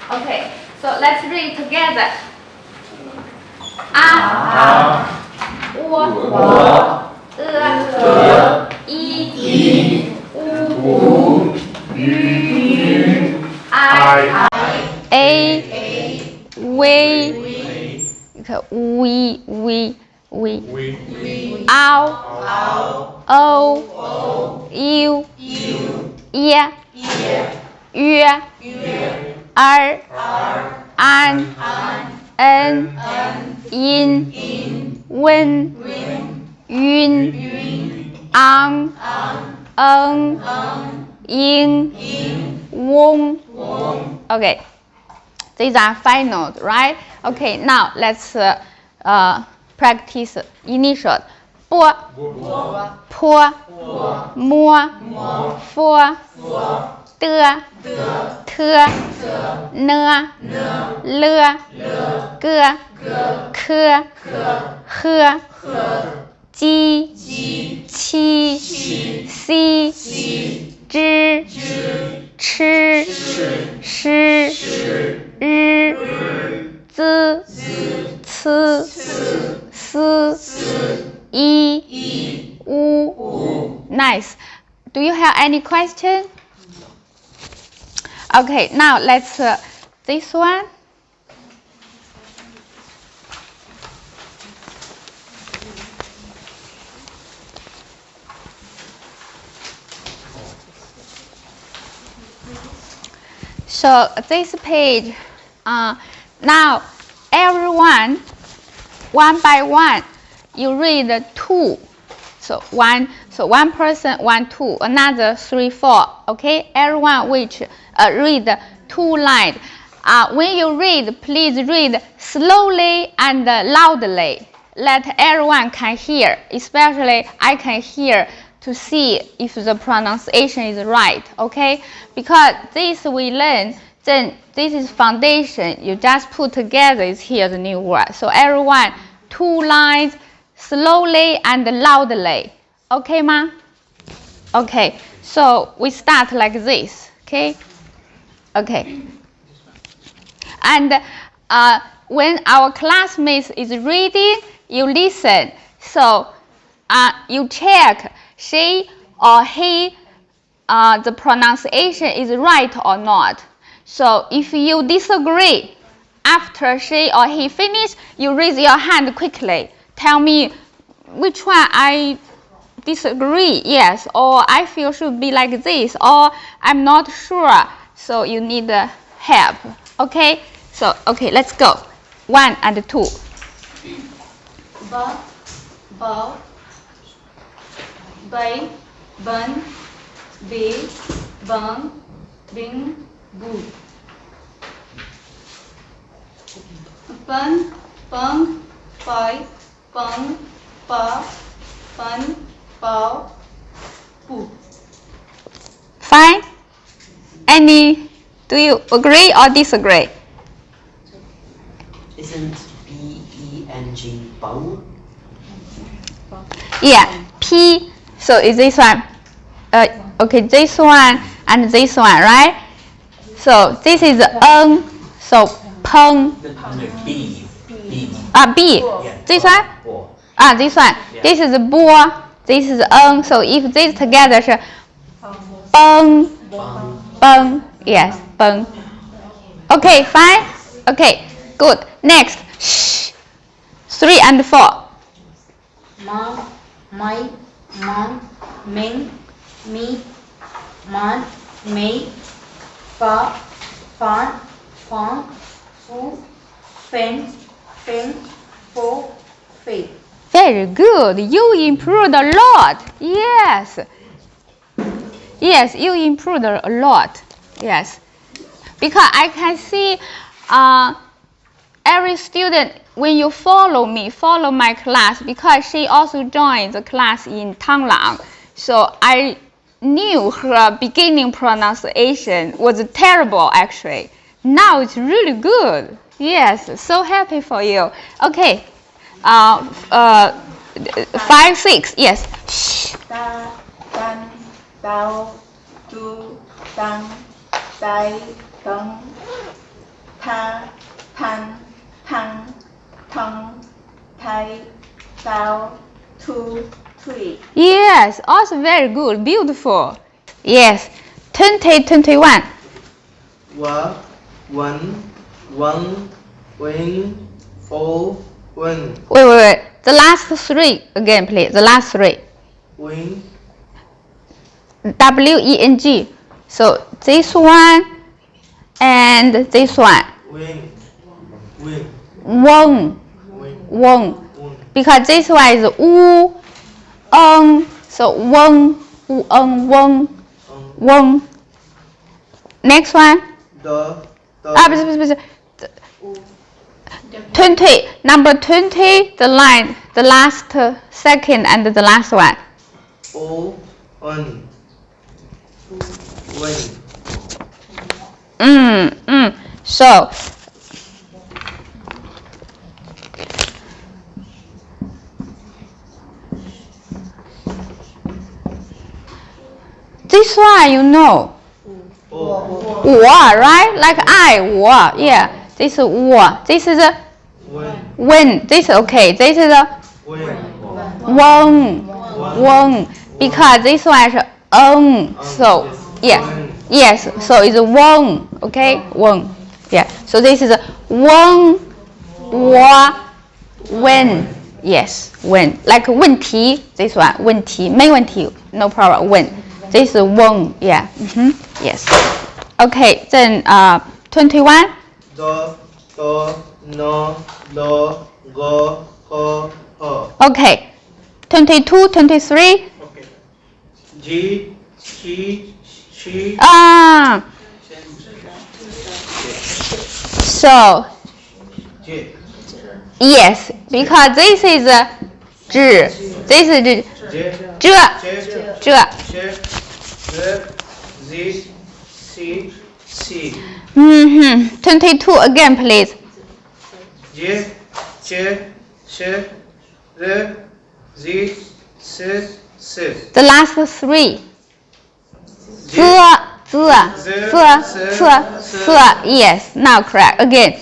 Okay, so let's read together. A, O, E, U, I, A, we, ow, O, U, ye, yue, an, in, wen, yun, ying, wong. Okay, these are finals, right? Okay, now let's practice initial. 波 坡 摸 佛 的 特 呢 了 个 科 呵 鸡 七 西 知 吃 诗 日 资 次 思 一 u. Nice. Do you have any question? Okay, now let's this one. So this page, now everyone, one by one, you read 2. So one person 1, 2, another 3, 4. Okay, everyone which read 2 lines. When you read, please read slowly and loudly. Let everyone can hear, especially I can hear to see if the pronunciation is right. Okay, because this we learn. Then this is foundation. You just put together is here the new word. So everyone 2 lines. Slowly and loudly. Okay, ma? Okay, so we start like this. Okay? Okay. And when our classmates is reading, you listen. So you check she or he, the pronunciation is right or not. So if you disagree, after she or he finish, you raise your hand quickly. Tell me which one I disagree, yes, or I feel should be like this, or I'm not sure, so you need help. Okay, so okay, let's go. 1 and 2. Ba, bao, bay, bun, be, bung, bing, boo. Bun, bung, bai, bung, ba, bun, bao, boo. Fine. Do you agree or disagree? Isn't B-E-N-G bao? Yeah, P. So is this one? Okay, this one and this one, right? So this is N. So peng. B. B. This one? This one. Yeah. This is bo. This is N. So if this together is beng. Beng. Yes, beng. Okay, fine. Okay, good. Next. Shh. 3 and 4. Ma, mai, man, ming, me, man, mei, fa, fan, fang, fu, fen, feng, fo, fei. Very good. You improved a lot. Yes. Yes, you improved a lot. Yes. Because I can see every student, when you follow my class, because she also joined the class in Tanglang. So I knew her beginning pronunciation was terrible, actually. Now it's really good. Yes, so happy for you. Okay. 5, 6, yes. Shh. Ta, tan, tao, tu, tang, tai, tang, ta, pan, tang, tong, tai, tao, tu, tui. Yes, also very good, beautiful. Yes, 21. Wa, one, one, wing, four, wing, Wait. The last three again, please. The last three. wing, W-E-N-G. So this one and this one. wing, wing, Wong. wing, Wong. wing, Because this one is wu, so wong, wong, wong. Next one. the, 不是 20, number 20, the line, the last second and the last one. o, un, wing, So this one you know. o, 我 right? Like I, 我 yeah. This is 我 This is a wing, when. This is okay. This is a wing, wong. Because this one is so yeah. Yes, so it's wong. Okay, wong. Yeah. So this is a wong, 我 when. Yes, when. Like 问题 this one 问题没问题 no problem when. This is wong. Yeah. Yes. Okay, then 21. the, no, the, go, ho, ho. Okay. 22, 23. Okay. G, she, she, So J, yes, because this is a 指 this is J, 这 J, 这 Ch, Z, C, C. 22 again please. J, Ch, Ch, R, Z, S, S. The last three. J, Yes, now correct. Again.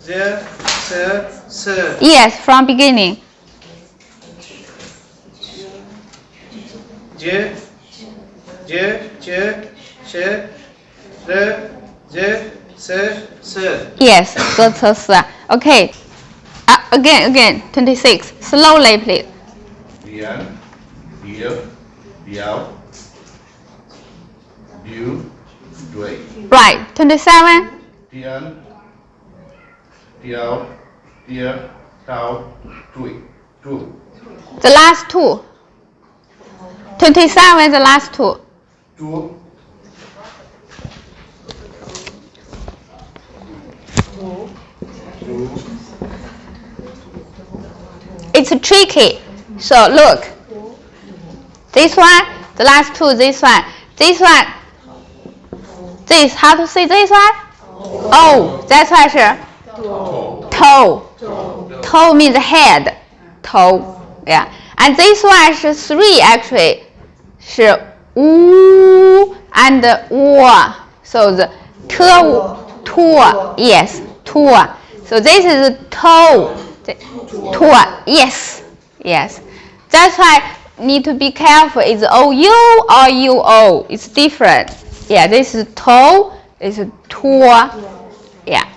Z, S, S. Yes, from beginning. J, J, Ch, Ch, R, Z, S, S. Yes, 4 Okay. Again, 26. Slowly, please. Dian, Dia, Diao, Diu, Dui. Right. 27. Dian, Diao, Dia, Tao, Dui, Du. The last two. 27, the last two. Du, Du, It's tricky. So look. This one, the last two, this one. This one. This, how to say this one? Oh, that's why 是 toe. Toe means head. Toe. Yeah. And this one is 3 actually. 是 wu and 我. So the toe. Yes, toe. So this is toe. Toe. Yes. Yes. That's why need to be careful. Is OU or UO? It's different. Yeah, this is toe. This is toe. Yeah.